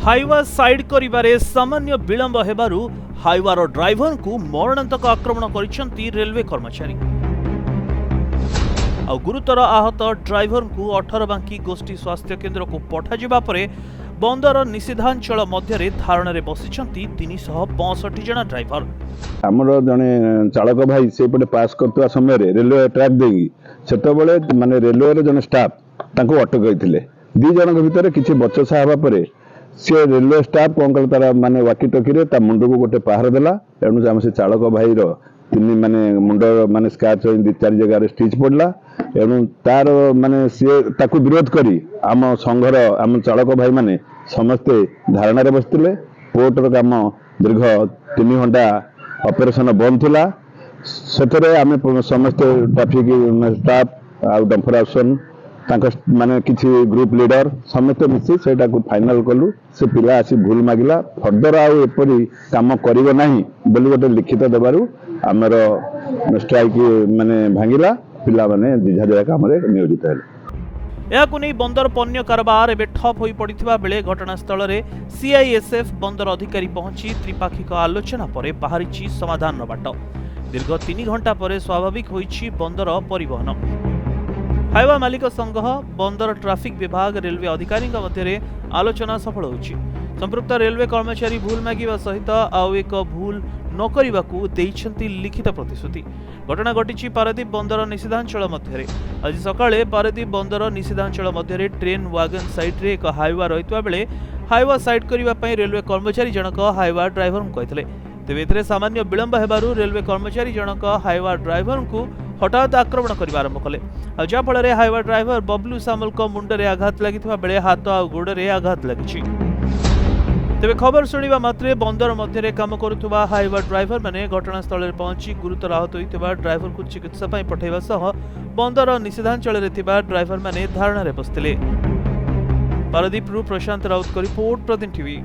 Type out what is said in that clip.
Hyva side करिबारे सामान्य विलंब हेबारु हाइवार driver को मरणांतक आक्रमण करिसेंती रेलवे कर्मचारी। आ गुरुतर आहत ड्राइवर को 18 बांकी गोष्ठी स्वास्थ्य केन्द्र को पठाଯିबा परे बंदर निषेधांचल मध्य धारण बसिछंती 365 जन ड्राइवर। आमर जने चालक भाई सेपटे पास करता समय रेलवे ट्रैक देगी सेतबेले माने रेलवे जने स्टाफ तांको अटकैथिले दी जन भितर किछि बचसा हेबा परे से रेलवे स्टाफ कौन कल तार माने वाकी टकी ता मुंड को गोटे पहाड़ देला तेणु आम से चालक भाई तीन माने मुंड माने स्क्रैच 2-4 जगह स्टिच पड़ला एणु तार माने सी ताकू विरोध करी आम संघर आम चालक भाई माने समस्ते धारणा बसते पोर्टर काम दीर्घ 3 घंटा ऑपरेशन बंद थिला सेतरे आम समस्ते ट्रैफिक स्टाफ आ डंपर ऑप्शन माने किसी ग्रुप लीडर समस्त मिसी सेटा को फाइनल कलु से पिला आसी भूल मागिला फर्दर आउ एपरी काम करिवो नाही बोली गोटे लिखित देबारु हमर स्ट्राइक माने भांगिला पिला माने जिझा जरा काम रे नियोजित हेले। याकु नै बंदर पन्य कारबार एबे ठप होई पड़िथिबा बेले घटनास्थल रे सीआईएसएफ बंदर अधिकारी पहुंची त्रिपाक्षिक आलोचना परे बाहरिछि समाधान बाट। दीर्घ 3 घंटा परे स्वाभाविक होईछि बंदर परिवहन। हाइवा मालिक संघ बंदर ट्राफिक विभाग रेलवे अधिकारी मध्य आलोचना सफल होछि। संपृक्त रेलवे कर्मचारी भूल मागिबा सहित आउ एक भूल न करबाकू देइछंती लिखित प्रतिश्रुति। घटना घटिछि पारादीप बंदर निषेधांचल मध्य। आज सकाळे पारादीप बंदर निषेधांचल मध्य ट्रेन वागन साइड रे एक हाइवा रहितबा बेले हाइवा साइड करिबा पई रेलवे कर्मचारी जनक हाइवा ड्राइवर को कहितले। तेबे एथरे सामान्य विलंब हेबारु रेलवे कर्मचारी जनक हाइवा ड्राइवर को हठात आक्रमण करने आरंभ कले। जहाँफल हाइवा ड्राइवर बबलू सामल को मुंडरे आघात लगी बेले हाथ आ गोड़े आघात लगी। तेबे खबर शुणा मात्रे बंदर मध्य काम करुवा हाइवा ड्राइवर माने घटनास्थल में पहुंची गुरुतर आहत होता ड्राइवर को चिकित्सा पठाइबा सह बंदर निषेधांचल ड्राइवर माने धारणा बसते। पारादीप प्रशांत राउत को रिपोर्ट, प्रदीप टीवी।